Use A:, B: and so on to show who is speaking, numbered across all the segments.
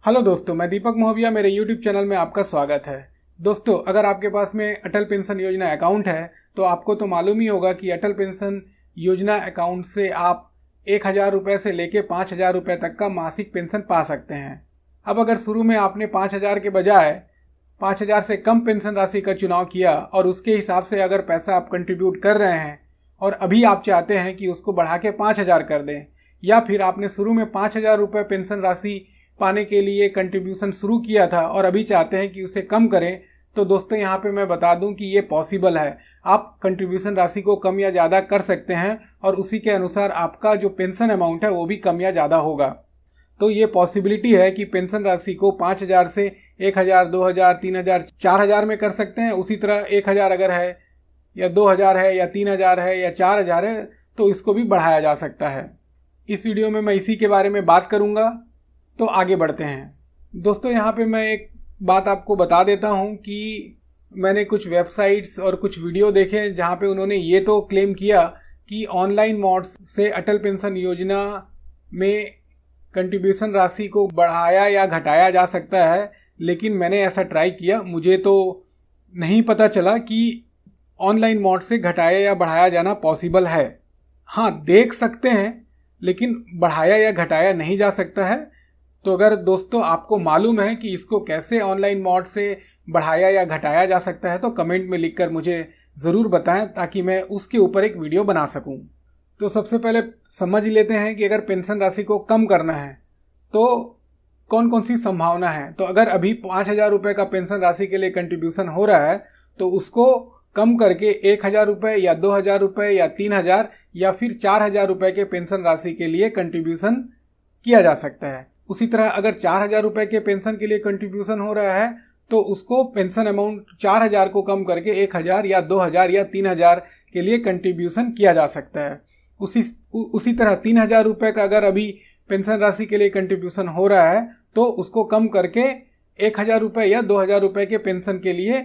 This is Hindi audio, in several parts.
A: हेलो दोस्तों, मैं दीपक मोहबिया, मेरे YouTube चैनल में आपका स्वागत है। दोस्तों, अगर आपके पास में अटल पेंशन योजना अकाउंट है तो आपको तो मालूम ही होगा कि अटल पेंशन योजना अकाउंट से आप 1,000 रुपये से लेके 5,000 रुपये तक का मासिक पेंशन पा सकते हैं। अब अगर शुरू में आपने 5,000 के बजाय 5,000 से कम पेंशन राशि का चुनाव किया और उसके हिसाब से अगर पैसा आप कंट्रीब्यूट कर रहे हैं और अभी आप चाहते हैं कि उसको बढ़ा के 5,000 कर दें, या फिर आपने शुरू में 5,000 रुपये पेंशन राशि पाने के लिए कंट्रीब्यूशन शुरू किया था और अभी चाहते हैं कि उसे कम करें, तो दोस्तों यहाँ पे मैं बता दूं कि ये पॉसिबल है। आप कंट्रीब्यूशन राशि को कम या ज़्यादा कर सकते हैं और उसी के अनुसार आपका जो पेंशन अमाउंट है वो भी कम या ज़्यादा होगा। तो ये पॉसिबिलिटी है कि पेंशन राशि को 5,000 से 1,000, 2,000, 3,000, 4,000 में कर सकते हैं। उसी तरह 1,000 अगर है या 2,000 है या 3,000 है या 4,000 है तो इसको भी बढ़ाया जा सकता है। इस वीडियो में मैं इसी के बारे में बात करूँगा, तो आगे बढ़ते हैं। दोस्तों, यहाँ पे मैं एक बात आपको बता देता हूँ कि मैंने कुछ वेबसाइट्स और कुछ वीडियो देखे जहाँ पे उन्होंने ये तो क्लेम किया कि ऑनलाइन मोड्स से अटल पेंशन योजना में कंट्रीब्यूशन राशि को बढ़ाया या घटाया जा सकता है, लेकिन मैंने ऐसा ट्राई किया, मुझे तो नहीं पता चला कि ऑनलाइन मोड से घटाया या बढ़ाया जाना पॉसिबल है। हाँ, देख सकते हैं, लेकिन बढ़ाया या घटाया नहीं जा सकता है। तो अगर दोस्तों आपको मालूम है कि इसको कैसे ऑनलाइन मोड से बढ़ाया या घटाया जा सकता है तो कमेंट में लिखकर मुझे ज़रूर बताएं, ताकि मैं उसके ऊपर एक वीडियो बना सकूं। तो सबसे पहले समझ लेते हैं कि अगर पेंशन राशि को कम करना है तो कौन कौन सी संभावना है। तो अगर अभी 5,000 रुपये का पेंशन राशि के लिए कंट्रीब्यूशन हो रहा है तो उसको कम करके 1,000 रुपये या 2,000 रुपये या 3,000 या फिर 4,000 रुपये के पेंशन राशि के लिए कंट्रीब्यूशन किया जा सकता है। उसी तरह अगर 4,000 रुपये के पेंशन के लिए कंट्रीब्यूशन हो रहा है तो उसको पेंशन अमाउंट 4,000 को कम करके 1,000 या 2,000 या 3,000 के लिए कंट्रीब्यूशन किया जा सकता है। उसी तरह 3,000 रुपये का अगर अभी पेंशन राशि के लिए कंट्रीब्यूशन हो रहा है तो उसको कम करके 1,000 रुपये या 2,000 रुपये के पेंशन के लिए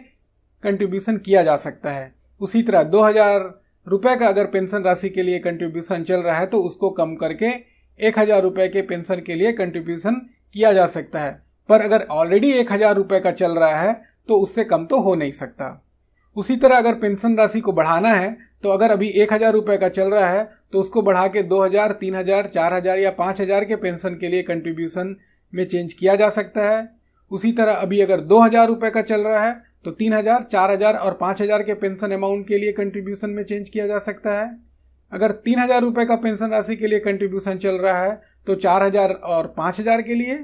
A: कंट्रीब्यूशन किया जा सकता है। उसी तरह 2,000 रुपये का अगर पेंशन राशि के लिए कंट्रीब्यूशन चल रहा है तो उसको कम करके 1,000 रुपये के पेंशन के लिए कंट्रीब्यूशन किया जा सकता है। पर अगर ऑलरेडी 1,000 रुपये का चल रहा है तो उससे कम तो हो नहीं सकता। उसी तरह अगर पेंशन राशि को बढ़ाना है तो अगर अभी 1,000 रुपये का चल रहा है तो उसको बढ़ा के 2,000, 3,000, 4,000 या 5,000 के पेंशन के लिए कंट्रीब्यूशन में चेंज किया जा सकता है। उसी तरह अभी अगर 2,000 रुपये का चल रहा है तो 3,000, 4,000 और 5,000 के पेंशन अमाउंट के लिए कंट्रीब्यूशन में चेंज किया जा सकता है। अगर 3,000 रुपये का पेंशन राशि के लिए कंट्रीब्यूशन चल रहा है तो 4,000 और 5,000 के लिए।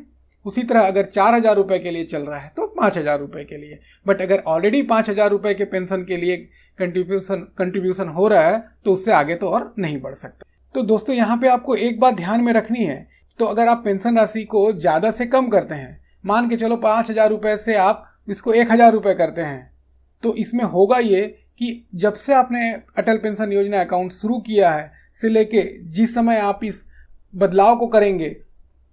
A: उसी तरह अगर 4,000 रुपये के लिए चल रहा है तो 5,000 रुपये के लिए। बट अगर ऑलरेडी 5,000 रुपये के पेंशन के लिए कंट्रीब्यूशन हो रहा है तो उससे आगे तो और नहीं बढ़ सकता। तो दोस्तों, यहाँ पे आपको एक बात ध्यान में रखनी है। तो अगर आप पेंशन राशि को ज़्यादा से कम करते हैं, मान के चलो 5,000 रुपये से आप इसको 1,000 रुपये करते हैं, तो इसमें होगा ये कि जब से आपने अटल पेंशन योजना अकाउंट शुरू किया है से लेके जिस समय आप इस बदलाव को करेंगे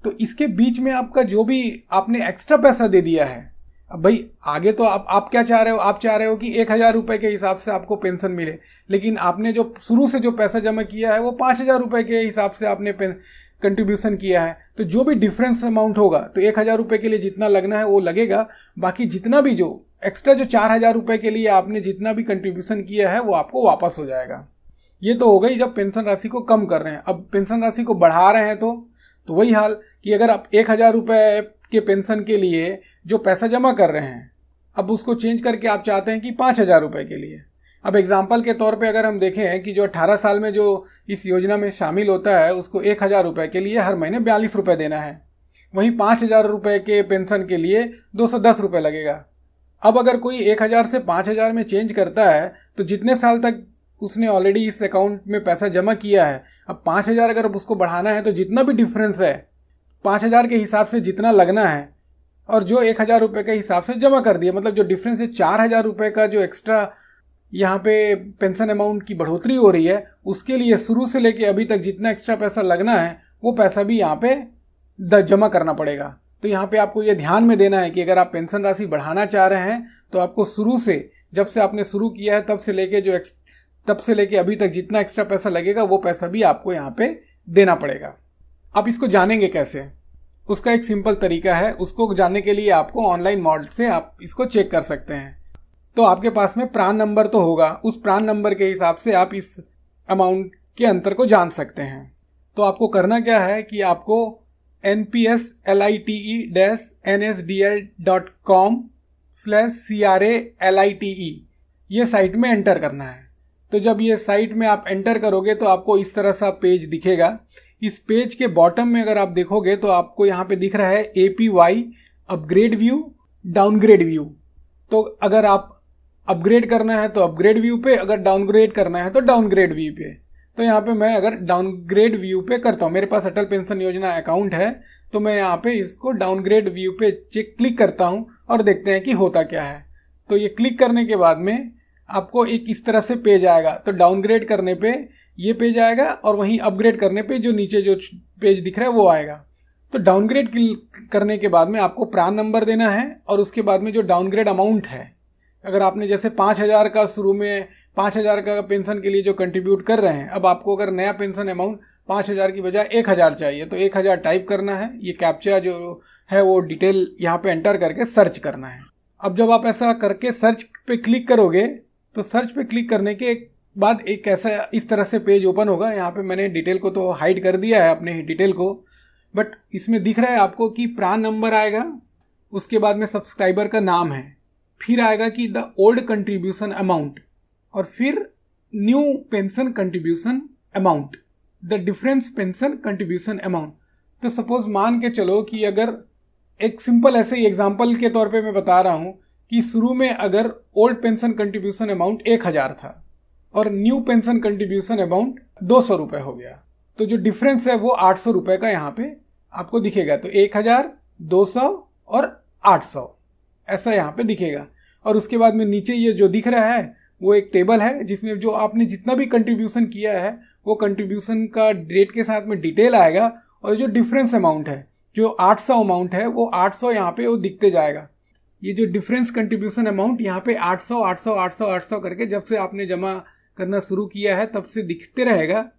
A: तो इसके बीच में आपका जो भी आपने एक्स्ट्रा पैसा दे दिया है, अब भाई आगे तो आप क्या चाह रहे हो, आप चाह रहे हो कि 1,000 रुपये के हिसाब से आपको पेंशन मिले, लेकिन आपने जो शुरू से जो पैसा जमा किया है वो 5,000 रुपये के हिसाब से आपने कंट्रीब्यूशन किया है। तो जो भी डिफरेंस अमाउंट होगा तो 1,000 रुपये के लिए जितना लगना है वो लगेगा, बाकी जितना भी जो एक्स्ट्रा जो 4,000 रुपये के लिए आपने जितना भी कंट्रीब्यूशन किया है वो आपको वापस हो जाएगा। ये तो हो गई जब पेंशन राशि को कम कर रहे हैं। अब पेंशन राशि को बढ़ा रहे हैं तो वही हाल कि अगर आप 1,000 रुपये के पेंशन के लिए जो पैसा जमा कर रहे हैं अब उसको चेंज करके आप चाहते हैं कि 5,000 रुपये के लिए। अब एग्जाम्पल के तौर पे अगर हम देखें कि जो 18 साल में जो इस योजना में शामिल होता है उसको 1,000 रुपये के लिए हर महीने 42 रुपये देना है, वहीं 5,000 रुपये के पेंशन के लिए 210 रुपये लगेगा। अब अगर कोई 1,000 से 5,000 में चेंज करता है तो जितने साल तक उसने ऑलरेडी इस अकाउंट में पैसा जमा किया है, अब 5,000 अगर उसको बढ़ाना है तो जितना भी डिफरेंस है 5,000 के हिसाब से जितना लगना है और जो 1,000 रुपये के हिसाब से जमा कर दिया, मतलब जो डिफरेंस है 4,000 रुपये का जो एक्स्ट्रा यहाँ पे पेंशन अमाउंट की बढ़ोतरी हो रही है, उसके लिए शुरू से लेके अभी तक जितना एक्स्ट्रा पैसा लगना है वो पैसा भी यहाँ पे जमा करना पड़ेगा। तो यहाँ पे आपको ये ध्यान में देना है कि अगर आप पेंशन राशि बढ़ाना चाह रहे हैं तो आपको शुरू से, जब से आपने शुरू किया है तब से लेके अभी तक जितना एक्स्ट्रा पैसा लगेगा वो पैसा भी आपको यहाँ पे देना पड़ेगा। आप इसको जानेंगे कैसे? उसका एक सिंपल तरीका है, उसको जानने के लिए आपको ऑनलाइन मोड से आप इसको चेक कर सकते हैं। तो आपके पास में प्रान नंबर तो होगा, उस प्रान नंबर के हिसाब से आप इस अमाउंट के अंतर को जान सकते हैं। तो आपको करना क्या है कि आपको npslite.nsdl.com/CRALITE ये साइट में एंटर करना है। तो जब ये साइट में आप एंटर करोगे तो आपको इस तरह सा पेज दिखेगा। इस पेज के बॉटम में अगर आप देखोगे तो आपको यहाँ पे दिख रहा है APY upgrade view, downgrade view. तो अगर आप अपग्रेड करना है तो अपग्रेड व्यू पे, अगर डाउनग्रेड करना है तो डाउनग्रेड व्यू पे। तो यहाँ पे मैं अगर डाउनग्रेड व्यू पे करता हूँ, मेरे पास अटल पेंशन योजना अकाउंट है, तो मैं यहाँ पे इसको डाउनग्रेड व्यू पे क्लिक करता हूँ और देखते हैं कि होता क्या है। तो ये क्लिक करने के बाद में आपको एक इस तरह से पेज आएगा। तो डाउनग्रेड करने पे ये पेज आएगा और वहीं अपग्रेड करने पे जो नीचे जो पेज दिख रहा है वो आएगा। तो डाउनग्रेड करने के बाद में आपको प्रान नंबर देना है और उसके बाद में जो डाउनग्रेड अमाउंट है, अगर आपने जैसे 5,000 का शुरू में 5,000 का पेंशन के लिए जो कंट्रीब्यूट कर रहे हैं, अब आपको अगर नया पेंशन अमाउंट 5,000 की बजाय 1,000 चाहिए तो 1,000 टाइप करना है। ये कैप्चा जो है वो डिटेल यहाँ पे एंटर करके सर्च करना है। अब जब आप ऐसा करके सर्च पे क्लिक करोगे तो सर्च पे क्लिक करने के बाद एक ऐसा इस तरह से पेज ओपन होगा। यहाँ पे मैंने डिटेल को तो हाइड कर दिया है अपने डिटेल को, बट इसमें दिख रहा है आपको कि प्रान नंबर आएगा, उसके बाद में सब्सक्राइबर का नाम है, फिर आएगा कि द ओल्ड कंट्रीब्यूशन अमाउंट और फिर new pension contribution amount, the difference pension contribution amount. तो सपोज मान के चलो कि अगर एक सिंपल ऐसे ही एग्जांपल के तौर पे मैं बता रहा हूं कि शुरू में अगर ओल्ड पेंशन कंट्रीब्यूशन अमाउंट 1,000 था और न्यू पेंशन कंट्रीब्यूशन अमाउंट 200 रुपये हो गया, तो जो डिफरेंस है वो 800 रुपये का यहाँ पे आपको दिखेगा। तो 1,000, 200 और 800 ऐसा यहाँ पे दिखेगा। और उसके बाद में नीचे ये जो दिख रहा है वो एक टेबल है जिसमें जो आपने जितना भी कंट्रीब्यूशन किया है वो कंट्रीब्यूशन का डेट के साथ में डिटेल आएगा और जो डिफरेंस अमाउंट है जो 800 अमाउंट है वो 800 यहाँ पे वो दिखते जाएगा। ये जो डिफरेंस कंट्रीब्यूशन अमाउंट यहाँ पे 800 800 800 800 करके जब से आपने जमा करना शुरू किया है तब से दिखते रहेगा।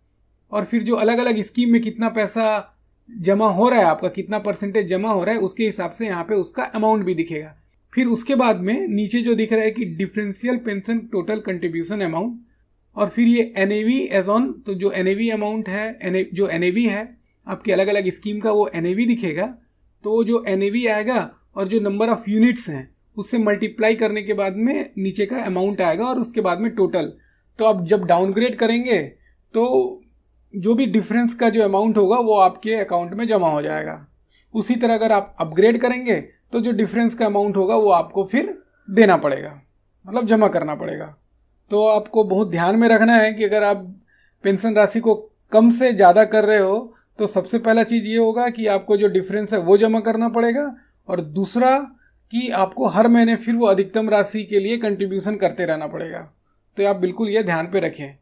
A: और फिर जो अलग अलग स्कीम में कितना पैसा जमा हो रहा है, आपका कितना परसेंटेज जमा हो रहा है, उसके हिसाब से यहाँ पे उसका अमाउंट भी दिखेगा। फिर उसके बाद में नीचे जो दिख रहा है कि differential pension total contribution amount, और फिर ये NAV एज ऑन, तो जो NAV अमाउंट है, जो NAV है आपके अलग अलग स्कीम का वो NAV दिखेगा। तो जो NAV आएगा और जो नंबर ऑफ यूनिट्स हैं उससे मल्टीप्लाई करने के बाद में नीचे का अमाउंट आएगा और उसके बाद में टोटल। तो आप जब डाउनग्रेड करेंगे तो जो भी डिफरेंस का जो अमाउंट होगा वो आपके अकाउंट में जमा हो जाएगा। उसी तरह अगर आप अपग्रेड करेंगे तो जो डिफरेंस का अमाउंट होगा वो आपको फिर देना पड़ेगा, मतलब जमा करना पड़ेगा। तो आपको बहुत ध्यान में रखना है कि अगर आप पेंशन राशि को कम से ज़्यादा कर रहे हो तो सबसे पहला चीज़ ये होगा कि आपको जो डिफरेंस है वो जमा करना पड़ेगा, और दूसरा कि आपको हर महीने फिर वो अधिकतम राशि के लिए कंट्रीब्यूशन करते रहना पड़ेगा। तो आप बिल्कुल ये ध्यान पे रखें।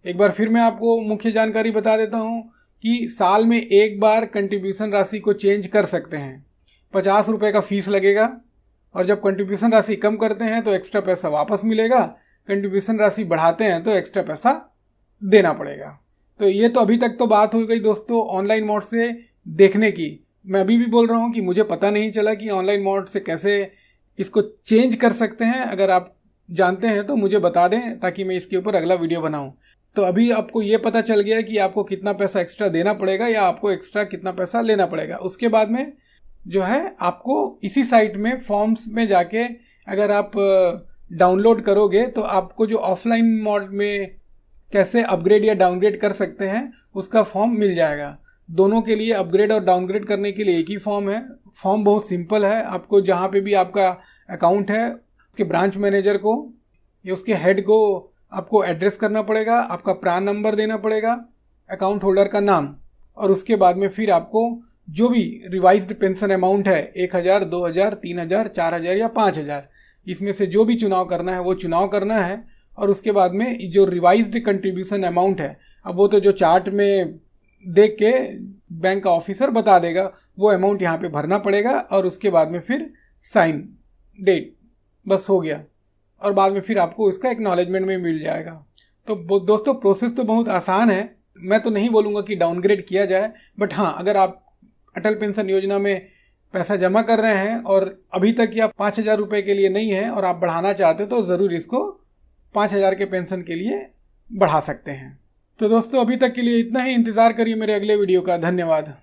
A: एक बार फिर मैं आपको मुख्य जानकारी बता देता हूँ कि साल में एक बार कंट्रीब्यूशन राशि को चेंज कर सकते हैं। 50 रुपये का फीस लगेगा और जब कंट्रीब्यूशन राशि कम करते हैं तो एक्स्ट्रा पैसा वापस मिलेगा, कंट्रीब्यूशन राशि बढ़ाते हैं तो एक्स्ट्रा पैसा देना पड़ेगा। तो ये तो अभी तक तो बात हो गई दोस्तों ऑनलाइन मोड से देखने की। मैं अभी भी बोल रहा हूँ कि मुझे पता नहीं चला कि ऑनलाइन मोड से कैसे इसको चेंज कर सकते हैं। अगर आप जानते हैं तो मुझे बता दें ताकि मैं इसके ऊपर अगला वीडियो बनाऊं। तो अभी आपको ये पता चल गया कि आपको कितना पैसा एक्स्ट्रा देना पड़ेगा या आपको एक्स्ट्रा कितना पैसा लेना पड़ेगा। उसके बाद में जो है आपको इसी साइट में फॉर्म्स में जाके अगर आप डाउनलोड करोगे तो आपको जो ऑफलाइन मोड में कैसे अपग्रेड या डाउनग्रेड कर सकते हैं उसका फॉर्म मिल जाएगा। दोनों के लिए अपग्रेड और डाउनग्रेड करने के लिए एक ही फॉर्म है। फॉर्म बहुत सिंपल है। आपको जहाँ पे भी आपका अकाउंट है उसके ब्रांच मैनेजर को या उसके हेड को आपको एड्रेस करना पड़ेगा, आपका प्रान नंबर देना पड़ेगा, अकाउंट होल्डर का नाम, और उसके बाद में फिर आपको जो भी रिवाइज्ड पेंशन अमाउंट है 1,000, 2,000, 3,000, 4,000 या 5,000 इसमें से जो भी चुनाव करना है वो चुनाव करना है। और उसके बाद में जो रिवाइज्ड कंट्रीब्यूशन अमाउंट है अब वो तो जो चार्ट में देख के बैंक का ऑफिसर बता देगा वो अमाउंट यहाँ पे भरना पड़ेगा और उसके बाद में फिर साइन डेट, बस हो गया। और बाद में फिर आपको इसका एक्नॉलेजमेंट में मिल जाएगा। तो दोस्तों प्रोसेस तो बहुत आसान है। मैं तो नहीं बोलूँगा कि डाउनग्रेड किया जाए, बट हाँ अगर आप अटल पेंशन योजना में पैसा जमा कर रहे हैं और अभी तक या 5,000 रुपये के लिए नहीं है और आप बढ़ाना चाहते हो तो ज़रूर इसको 5,000 के पेंशन के लिए बढ़ा सकते हैं। तो दोस्तों अभी तक के लिए इतना ही। इंतज़ार करिए मेरे अगले वीडियो का। धन्यवाद।